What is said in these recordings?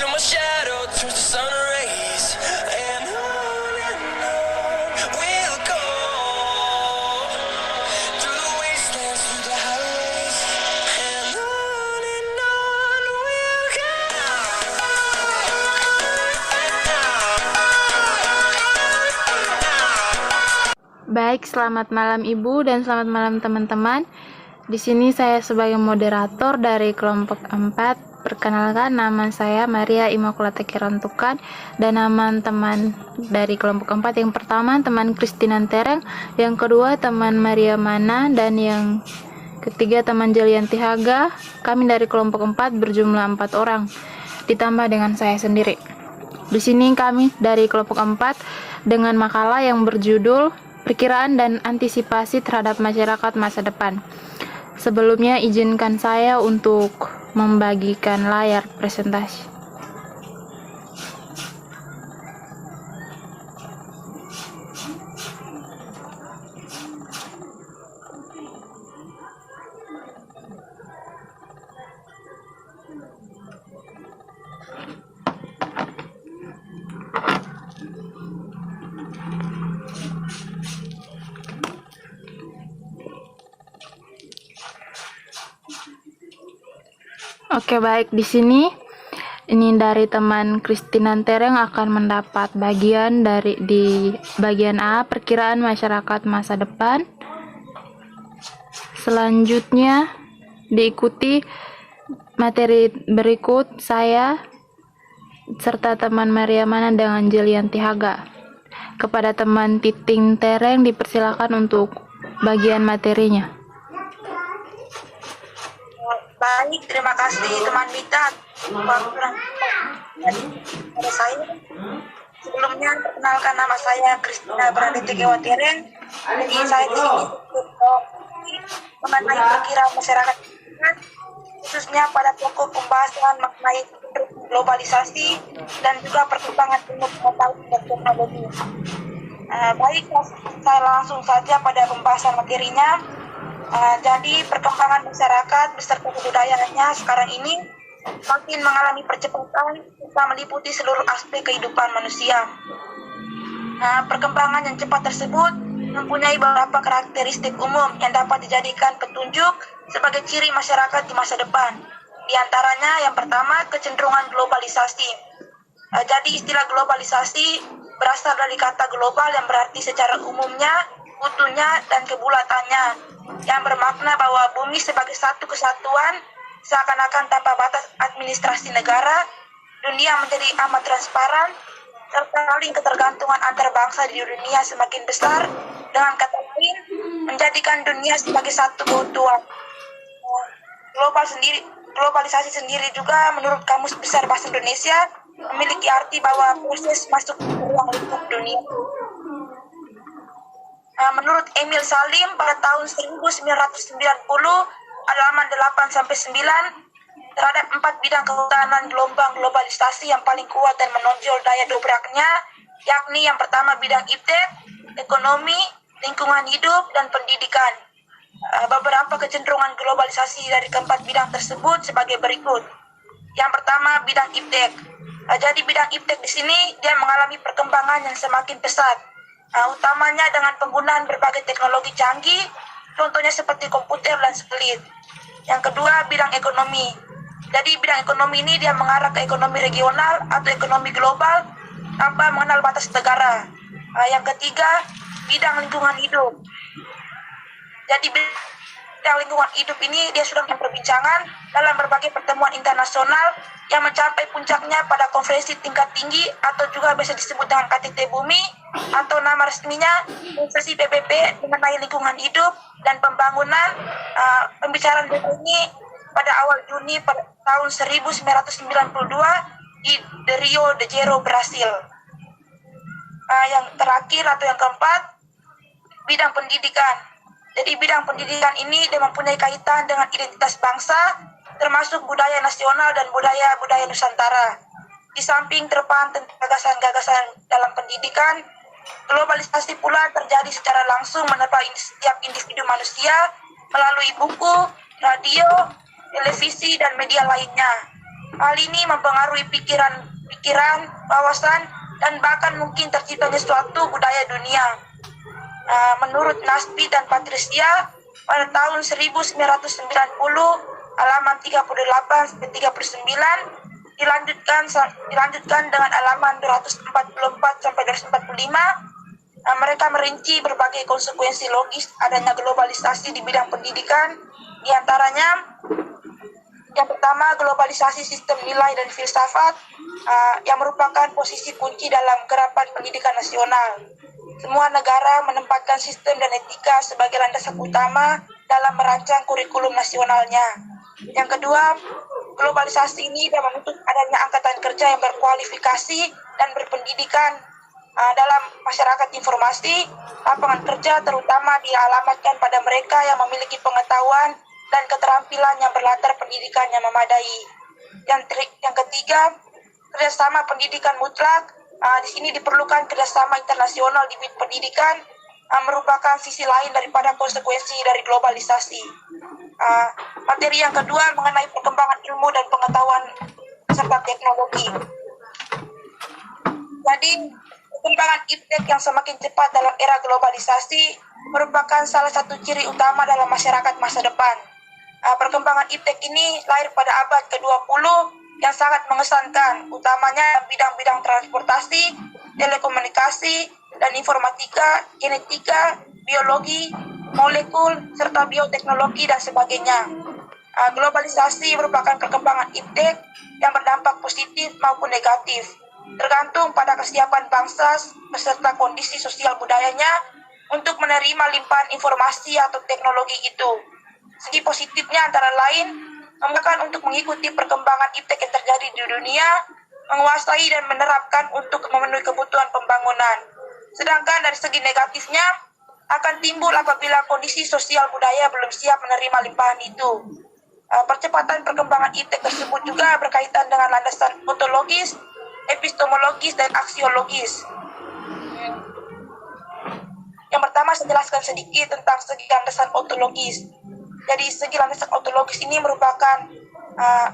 till my shadow turns to sun rays, and on we'll go through the wastelands, through the highways, and on we'll go. Baik, selamat malam Ibu dan selamat malam teman-teman. Di sini saya sebagai moderator dari kelompok 4. Perkenalkan, nama saya Maria Immaculata Kirantukan dan nama teman dari kelompok 4 yang pertama teman Christina Tereng, yang kedua teman Maria Mana, dan yang ketiga teman Jelianti Haga. Kami dari kelompok 4 berjumlah 4 orang ditambah dengan saya sendiri. Di sini kami dari kelompok 4 dengan makalah yang berjudul Perkiraan dan Antisipasi Terhadap Masyarakat Masa Depan. Sebelumnya izinkan saya untuk membagikan layar presentasi. Oke, baik, di sini ini dari teman Christina Tereng akan mendapat bagian di bagian A, perkiraan masyarakat masa depan. Selanjutnya diikuti materi berikut saya serta teman Maria Mana dengan Jelianti Haga. Kepada teman Titing Tereng dipersilakan untuk bagian materinya. Baik, terima kasih teman Mita. Pada saya, sebelumnya perkenalkan nama saya Christina Bernadette Kewa Tereng. Jadi saya di sini mengenai perkiraan masyarakat, khususnya pada pokok pembahasan mengenai globalisasi dan juga perkembangan ilmu pengetahuan dan teknologi. Baik, saya langsung saja pada pembahasan materinya. Jadi perkembangan masyarakat beserta kebudayaannya sekarang ini makin mengalami percepatan serta meliputi seluruh aspek kehidupan manusia. Perkembangan yang cepat tersebut mempunyai beberapa karakteristik umum yang dapat dijadikan petunjuk sebagai ciri masyarakat di masa depan. Di antaranya yang pertama, kecenderungan globalisasi. Jadi istilah globalisasi berasal dari kata global yang berarti secara umumnya, utuhnya, dan kebulatannya, yang bermakna bahwa bumi sebagai satu kesatuan seakan-akan tanpa batas administrasi negara. Dunia menjadi amat transparan serta saling ketergantungan antar bangsa di dunia semakin besar. Dengan kata lain, menjadikan dunia sebagai satu keutuhan. Globalisasi sendiri juga menurut Kamus Besar Bahasa Indonesia memiliki arti bahwa proses masuk ke ruang lingkup dunia. Menurut Emil Salim pada tahun 1990, halaman 8-9, terhadap 4 bidang kehutanan gelombang globalisasi yang paling kuat dan menonjol daya dobraknya, yakni yang pertama bidang iptek, ekonomi, lingkungan hidup, dan pendidikan. Beberapa kecenderungan globalisasi dari keempat bidang tersebut sebagai berikut. Yang pertama, bidang iptek. Jadi bidang iptek di sini dia mengalami perkembangan yang semakin pesat. Utamanya dengan penggunaan berbagai teknologi canggih, contohnya seperti komputer dan satelit. Yang kedua, bidang ekonomi. Jadi bidang ekonomi ini dia mengarah ke ekonomi regional atau ekonomi global tanpa mengenal batas negara. Yang ketiga, bidang lingkungan hidup. Jadi bidang lingkungan hidup ini dia sudah memperbincangan dalam berbagai pertemuan internasional yang mencapai puncaknya pada konferensi tingkat tinggi atau juga biasa disebut dengan KTT Bumi, atau nama resminya Konferensi PBB mengenai lingkungan hidup dan pembangunan. Pembicaraan ini pada awal Juni pada tahun 1992 di Rio de Janeiro, Brasil. Yang terakhir atau yang keempat, bidang pendidikan. Jadi bidang pendidikan ini dia mempunyai kaitan dengan identitas bangsa, termasuk budaya nasional dan budaya Nusantara. Di samping terpaan tentang gagasan-gagasan dalam pendidikan, globalisasi pula terjadi secara langsung menerpa setiap individu manusia melalui buku, radio, televisi, dan media lainnya. Hal ini mempengaruhi pikiran, wawasan, dan bahkan mungkin terciptanya suatu budaya dunia. Menurut Nasby dan Patricia, pada tahun 1990, halaman 38-39, dilanjutkan dengan halaman 244-245, mereka merinci berbagai konsekuensi logis adanya globalisasi di bidang pendidikan, diantaranya yang pertama, globalisasi sistem nilai dan filsafat yang merupakan posisi kunci dalam gerakan pendidikan nasional. Semua negara menempatkan sistem dan etika sebagai landasan utama dalam merancang kurikulum nasionalnya. Yang kedua, globalisasi ini dapat menuntut adanya angkatan kerja yang berkualifikasi dan berpendidikan dalam masyarakat informasi. Lapangan kerja terutama dialamatkan pada mereka yang memiliki pengetahuan dan keterampilan yang berlatar pendidikan yang memadai. Yang ketiga, kerjasama pendidikan mutlak. Di sini diperlukan kerjasama internasional di bidang pendidikan, merupakan sisi lain daripada konsekuensi dari globalisasi. Materi yang kedua mengenai perkembangan ilmu dan pengetahuan serta teknologi. Jadi, perkembangan iptek yang semakin cepat dalam era globalisasi merupakan salah satu ciri utama dalam masyarakat masa depan. Perkembangan iptek ini lahir pada abad ke-20 yang sangat mengesankan, utamanya bidang-bidang transportasi, telekomunikasi, dan informatika, genetika, biologi, molekul, serta bioteknologi, dan sebagainya. Globalisasi merupakan perkembangan iptek yang berdampak positif maupun negatif, tergantung pada kesiapan bangsa beserta kondisi sosial budayanya untuk menerima limpahan informasi atau teknologi itu. Segi positifnya antara lain memudahkan untuk mengikuti perkembangan iptek yang terjadi di dunia, menguasai dan menerapkan untuk memenuhi kebutuhan pembangunan. Sedangkan dari segi negatifnya akan timbul apabila kondisi sosial budaya belum siap menerima limpahan itu. Percepatan perkembangan iptek tersebut juga berkaitan dengan landasan ontologis, epistemologis, dan aksiologis. Yang pertama, saya jelaskan sedikit tentang segi landasan ontologis. Jadi segi landasan ontologis ini merupakan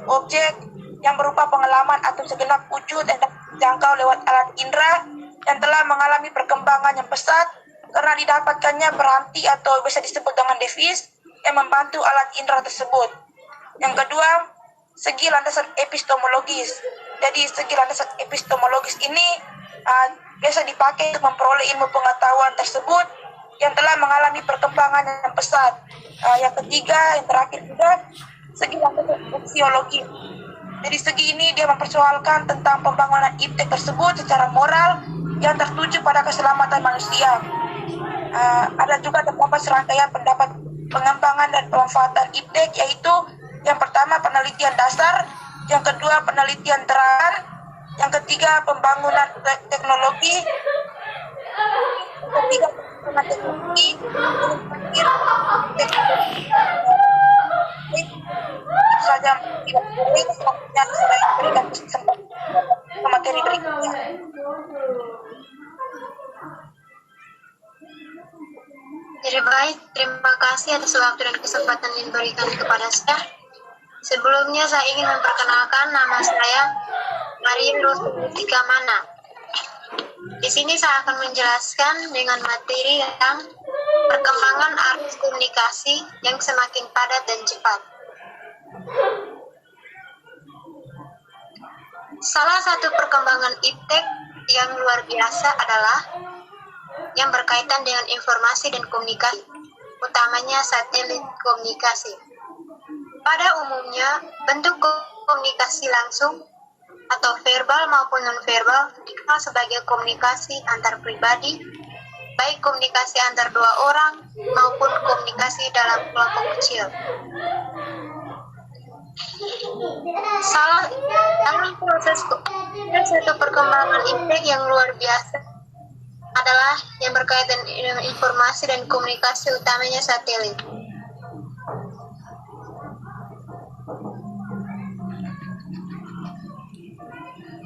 objek yang berupa pengalaman atau segenap wujud yang dijangkau lewat alat indera yang telah mengalami perkembangan yang pesat karena didapatkannya peranti atau bisa disebut dengan device yang membantu alat indera tersebut. Yang kedua, segi landasan epistemologis. Jadi segi landasan epistemologis ini biasa dipakai untuk memperoleh ilmu pengetahuan tersebut yang telah mengalami perkembangan yang pesat. Yang ketiga, yang terakhir juga, segi landasan aksiologi. Jadi segi ini dia mempersoalkan tentang pembangunan iptek tersebut secara moral yang tertuju pada keselamatan manusia. Ada juga terdapat serangkaian pendapat pengembangan dan pemanfaatan iptek, yaitu yang pertama penelitian dasar, yang kedua penelitian terang, yang ketiga pembangunan teknologi, yang ketiga pembangunan teknologi, itu saja tidak boleh selanjutnya saya berikan kesempatan ke materi berikutnya. Jadi baik, terima kasih atas waktu dan kesempatan yang diberikan kepada saya. Sebelumnya saya ingin memperkenalkan nama saya Maria Rosutika Mana. Di sini saya akan menjelaskan dengan materi tentang perkembangan arus komunikasi yang semakin padat dan cepat. Salah satu perkembangan iptek yang luar biasa adalah yang berkaitan dengan informasi dan komunikasi, utamanya satelit komunikasi. Pada umumnya, bentuk komunikasi langsung atau verbal maupun non-verbal dikenal sebagai komunikasi antar pribadi, baik komunikasi antar dua orang maupun komunikasi dalam kelompok kecil. Dalam proses satu perkembangan iptek yang luar biasa adalah yang berkaitan dengan informasi dan komunikasi, utamanya satelit.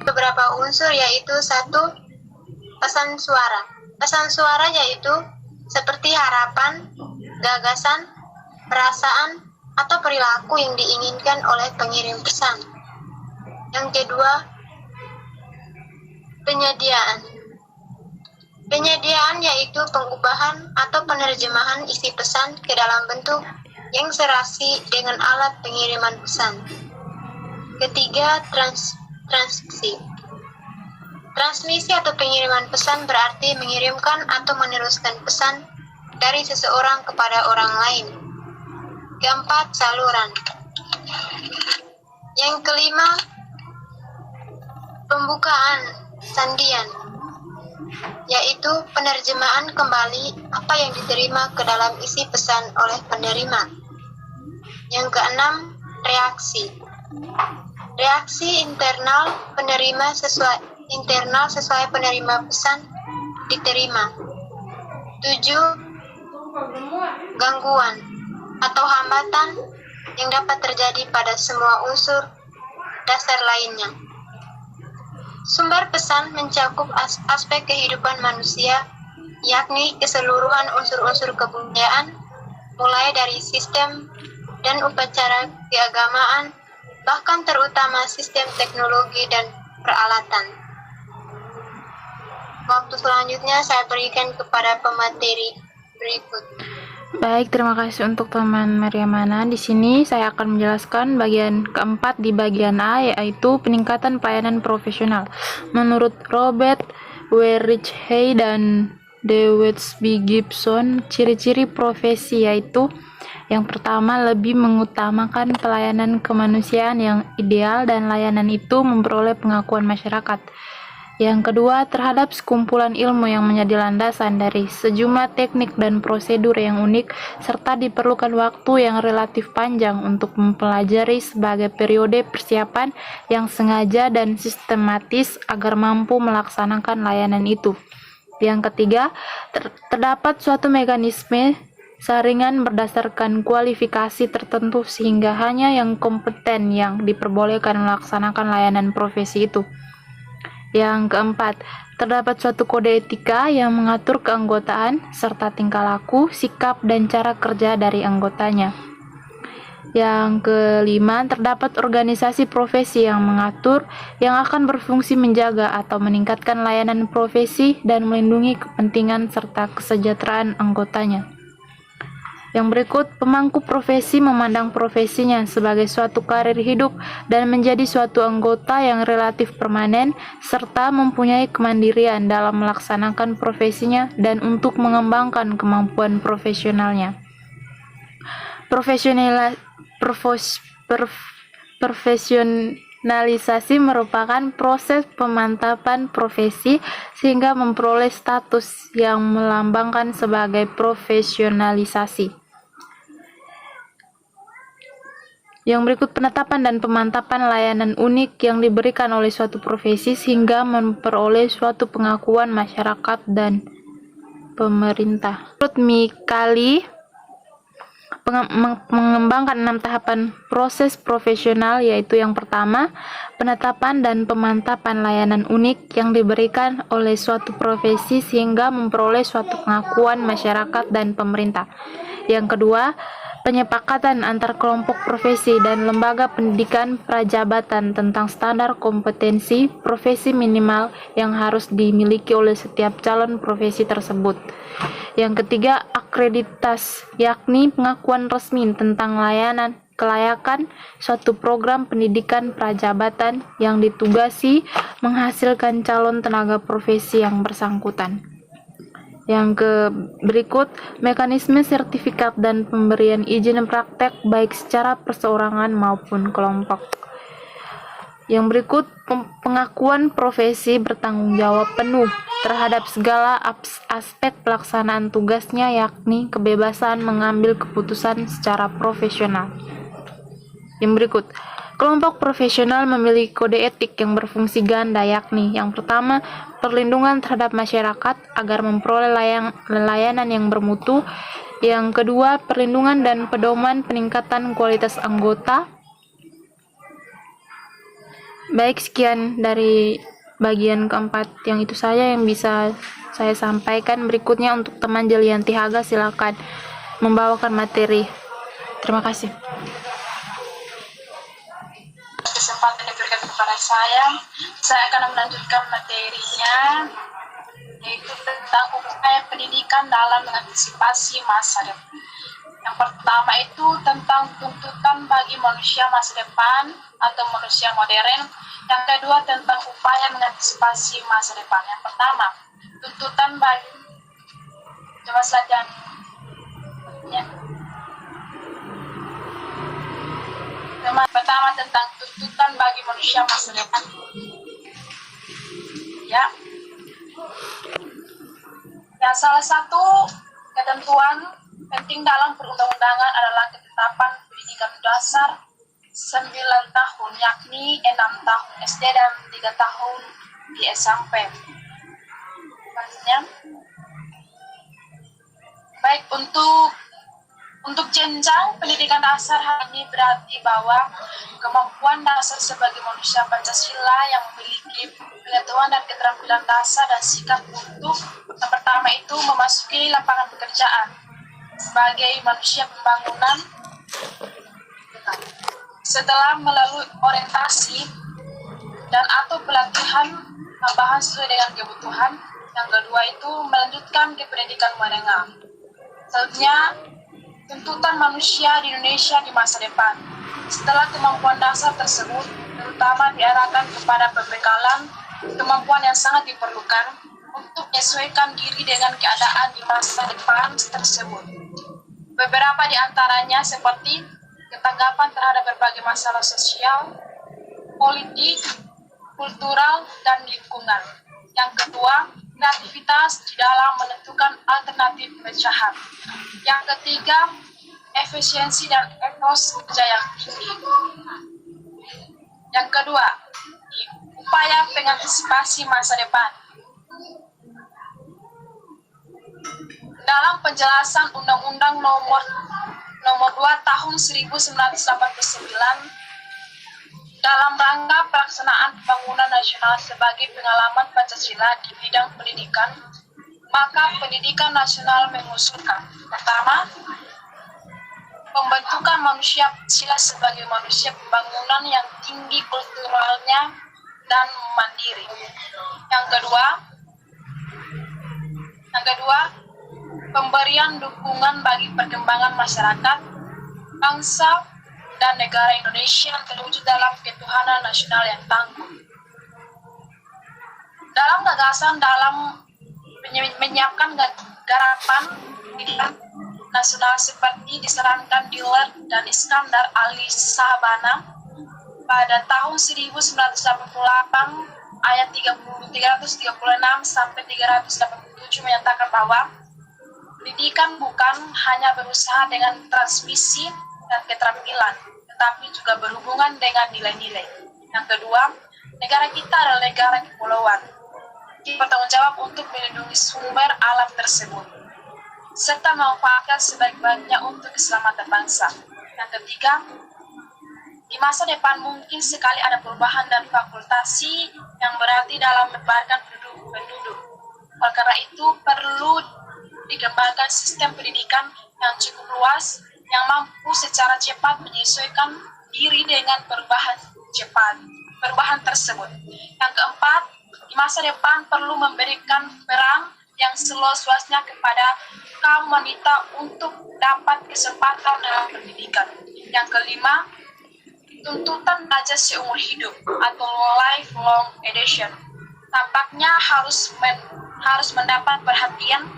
Beberapa unsur yaitu satu, pesan suara. Pesan suara yaitu seperti harapan, gagasan, perasaan, atau perilaku yang diinginkan oleh pengirim pesan. Yang kedua, penyediaan. Penyediaan yaitu pengubahan atau penerjemahan isi pesan ke dalam bentuk yang serasi dengan alat pengiriman pesan. Ketiga, transmisi. Transmisi atau pengiriman pesan berarti mengirimkan atau meneruskan pesan dari seseorang kepada orang lain. Keempat, saluran. Yang kelima, pembukaan sandian, yaitu penerjemahan kembali apa yang diterima ke dalam isi pesan oleh penerima. Yang keenam, reaksi. Reaksi internal sesuai penerima pesan diterima. 7. Gangguan atau hambatan yang dapat terjadi pada semua unsur dasar lainnya. Sumber pesan mencakup aspek kehidupan manusia, yakni keseluruhan unsur-unsur kebudayaan, mulai dari sistem dan upacara keagamaan, bahkan terutama sistem teknologi dan peralatan. Waktu selanjutnya saya berikan kepada pemateri berikut. Baik, terima kasih untuk teman Mariamana. Di sini saya akan menjelaskan bagian keempat di bagian A, yaitu peningkatan pelayanan profesional. Menurut Robert W. Ritchie dan Dewey B. Gibson, ciri-ciri profesi yaitu yang pertama, lebih mengutamakan pelayanan kemanusiaan yang ideal dan layanan itu memperoleh pengakuan masyarakat. Yang kedua, terhadap sekumpulan ilmu yang menjadi landasan dari sejumlah teknik dan prosedur yang unik, serta diperlukan waktu yang relatif panjang untuk mempelajari sebagai periode persiapan yang sengaja dan sistematis agar mampu melaksanakan layanan itu. Yang ketiga, terdapat suatu mekanisme saringan berdasarkan kualifikasi tertentu sehingga hanya yang kompeten yang diperbolehkan melaksanakan layanan profesi itu. Yang keempat, terdapat suatu kode etika yang mengatur keanggotaan serta tingkah laku, sikap, dan cara kerja dari anggotanya. Yang kelima, terdapat organisasi profesi yang mengatur, yang akan berfungsi menjaga atau meningkatkan layanan profesi dan melindungi kepentingan serta kesejahteraan anggotanya. Yang berikut, pemangku profesi memandang profesinya sebagai suatu karir hidup dan menjadi suatu anggota yang relatif permanen, serta mempunyai kemandirian dalam melaksanakan profesinya dan untuk mengembangkan kemampuan profesionalnya. Profesionalisasi merupakan proses pemantapan profesi sehingga memperoleh status yang melambangkan sebagai profesionalisasi. Yang berikut, penetapan dan pemantapan layanan unik yang diberikan oleh suatu profesi sehingga memperoleh suatu pengakuan masyarakat dan pemerintah. Menurut Mikali, mengembangkan 6 tahapan proses profesional, yaitu yang pertama, penetapan dan pemantapan layanan unik yang diberikan oleh suatu profesi sehingga memperoleh suatu pengakuan masyarakat dan pemerintah. Yang kedua, penyepakatan antar kelompok profesi dan lembaga pendidikan prajabatan tentang standar kompetensi profesi minimal yang harus dimiliki oleh setiap calon profesi tersebut. Yang ketiga, akreditas, yakni pengakuan resmi tentang kelayakan suatu program pendidikan prajabatan yang ditugasi menghasilkan calon tenaga profesi yang bersangkutan. Yang berikut, mekanisme sertifikat dan pemberian izin praktek baik secara perseorangan maupun kelompok. Yang berikut, pengakuan profesi bertanggung jawab penuh terhadap segala aspek pelaksanaan tugasnya, yakni kebebasan mengambil keputusan secara profesional. Yang berikut, kelompok profesional memiliki kode etik yang berfungsi ganda, yakni yang pertama, perlindungan terhadap masyarakat agar memperoleh layanan yang bermutu. Yang kedua, perlindungan dan pedoman peningkatan kualitas anggota. Baik, sekian dari bagian keempat yang itu saja yang bisa saya sampaikan. Berikutnya untuk teman Jelianti Haga, silakan membawakan materi. Terima kasih. Kesempatan diberikan kepada saya akan melanjutkan materinya, yaitu tentang upaya pendidikan dalam mengantisipasi masa depan. Yang pertama itu tentang tuntutan bagi manusia masa depan atau manusia modern. Yang kedua tentang upaya mengantisipasi masa depan. Yang pertama, tuntutan bagi, coba saja ya. Pertama tentang tuntutan bagi manusia masa depan. Ya. Yang salah satu ketentuan penting dalam perundang-undangan adalah ketetapan pendidikan dasar 9 tahun, yakni 6 tahun SD dan 3 tahun di SMP. Maksudnya, baik untuk jenjang pendidikan dasar, hal ini berarti bahwa kemampuan dasar sebagai manusia Pancasila yang memiliki pengetahuan dan keterampilan dasar dan sikap untuk yang pertama itu memasuki lapangan pekerjaan sebagai manusia pembangunan setelah melalui orientasi dan atau pelatihan tambahan sesuai dengan kebutuhan. Yang kedua itu melanjutkan ke pendidikan menengah. Selanjutnya, tuntutan manusia di Indonesia di masa depan. Setelah kemampuan dasar tersebut, terutama diarahkan kepada pembekalan kemampuan yang sangat diperlukan untuk menyesuaikan diri dengan keadaan di masa depan tersebut. Beberapa di antaranya seperti ketanggapan terhadap berbagai masalah sosial, politik, kultural, dan lingkungan. Yang kedua, kreativitas di dalam menentukan alternatif pemecahan. Yang ketiga, efisiensi dan etos kerja yang tinggi. Yang kedua, upaya pengantisipasi masa depan. Dalam penjelasan Undang-Undang Nomor 2 Tahun 1989 dalam rangka pelaksanaan pembangunan nasional sebagai pengalaman Pancasila di bidang pendidikan, maka pendidikan nasional mengusulkan pertama, pembentukan manusia Pancasila sebagai manusia pembangunan yang tinggi kulturalnya dan mandiri. Yang kedua, pemberian dukungan bagi perkembangan masyarakat, bangsa, dan negara Indonesia yang terwujud dalam ketuhanan nasional yang tangguh. Dalam gagasan dalam menyiapkan garapan pendidikan nasional seperti disarankan Diller dan Iskandar Ali Sabana pada tahun 1988 ayat 336 sampai 387 menyatakan bahwa pendidikan bukan hanya berusaha dengan transmisi dan keterampilan, tetapi juga berhubungan dengan nilai-nilai. Yang kedua, negara kita adalah negara kepulauan. Kita bertanggung jawab untuk melindungi sumber alam tersebut, serta memanfaatkan sebaik-baiknya untuk keselamatan bangsa. Yang ketiga, di masa depan mungkin sekali ada perubahan dan fakultasi yang berarti dalam menyebarkan penduduk. Oleh karena itu, perlu dikembangkan sistem pendidikan yang cukup luas yang mampu secara cepat menyesuaikan diri dengan perubahan tersebut. Yang keempat, di masa depan perlu memberikan peran yang seluas-luasnya kepada kaum wanita untuk dapat kesempatan dalam pendidikan. Yang kelima, tuntutan belajar seumur hidup atau lifelong education tampaknya harus mendapat perhatian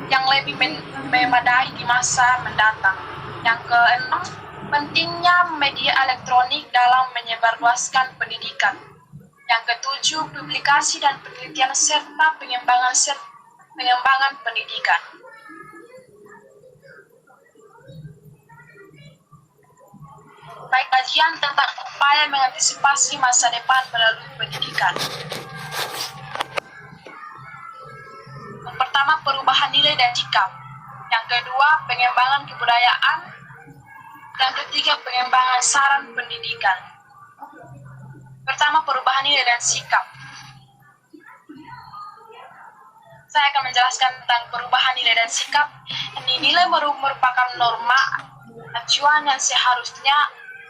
yang lebih memadai di masa mendatang. Yang keenam, pentingnya media elektronik dalam menyebarluaskan pendidikan. Yang ketujuh, publikasi dan penelitian serta pengembangan pendidikan. Baik, kajian tentang upaya mengantisipasi masa depan melalui pendidikan. Yang pertama, perubahan nilai dan sikap. Yang kedua, pengembangan kebudayaan. Yang ketiga, pengembangan saran pendidikan. Pertama, perubahan nilai dan sikap. Saya akan menjelaskan tentang perubahan nilai dan sikap. Ini nilai merupakan norma, acuan yang seharusnya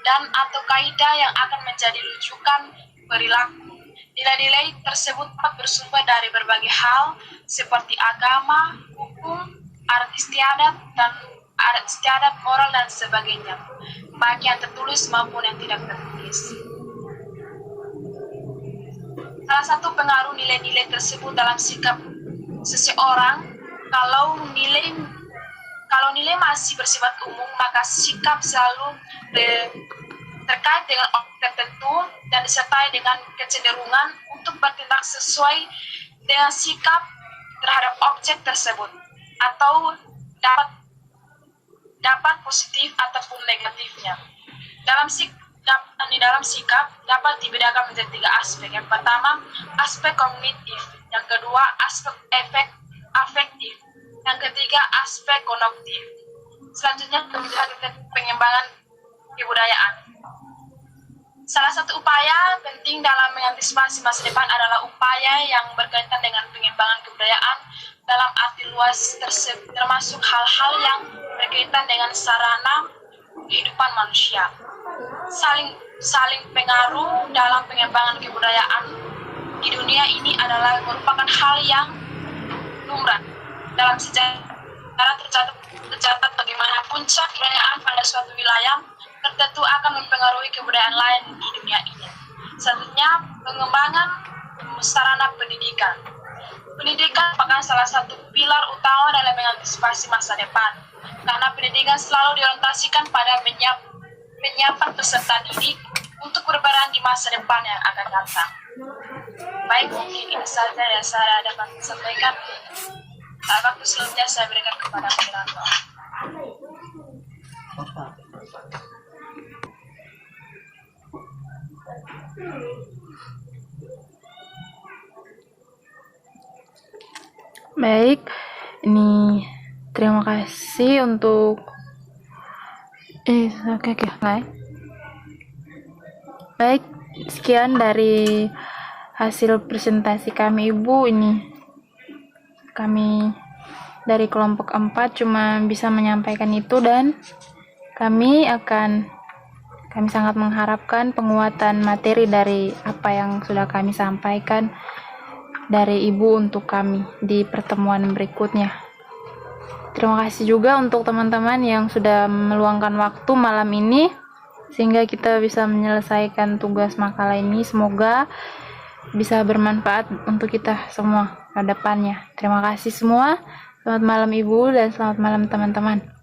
dan atau kaidah yang akan menjadi rujukan perilaku. Nilai-nilai tersebut dapat bersumber dari berbagai hal seperti agama, hukum, adat istiadat, moral, dan sebagainya, baik yang tertulis maupun yang tidak tertulis. Salah satu pengaruh nilai-nilai tersebut dalam sikap seseorang, kalau nilai masih bersifat umum, maka sikap selalu terkait dengan objek tertentu dan disertai dengan kecenderungan untuk bertindak sesuai dengan sikap terhadap objek tersebut, atau dapat positif ataupun negatifnya. Dalam sikap dapat dibedakan menjadi 3 aspek. Yang pertama, aspek kognitif. Yang kedua, aspek afektif. Yang ketiga, aspek kognitif. Selanjutnya, pengembangan kebudayaan. Salah satu upaya penting dalam mengantisipasi masa depan adalah upaya yang berkaitan dengan pengembangan kebudayaan dalam arti luas, termasuk hal-hal yang berkaitan dengan sarana kehidupan manusia. Saling pengaruh dalam pengembangan kebudayaan di dunia ini adalah merupakan hal yang lumrah. Dalam sejarah tercatat bagaimana puncak kebudayaan pada suatu wilayah tertentu akan mempengaruhi kebudayaan lain di dunia ini. Selanjutnya, pengembangan sarana pendidikan. Pendidikan merupakan salah satu pilar utama dalam mengantisipasi masa depan, karena pendidikan selalu diorientasikan pada menyiapkan peserta didik untuk berperan di masa depan yang akan datang. Baik, mungkin ini saja yang saya dapat sampaikan. Waktu selanjutnya saya berikan kepada moderator. Baik, ini terima kasih untuk Baik, sekian dari hasil presentasi kami Ibu. Ini kami dari kelompok 4 cuma bisa menyampaikan itu, dan kami sangat mengharapkan penguatan materi dari apa yang sudah kami sampaikan dari Ibu untuk kami di pertemuan berikutnya. Terima kasih juga untuk teman-teman yang sudah meluangkan waktu malam ini sehingga kita bisa menyelesaikan tugas makalah ini. Semoga bisa bermanfaat untuk kita semua ke depannya. Terima kasih semua. Selamat malam Ibu dan selamat malam teman-teman.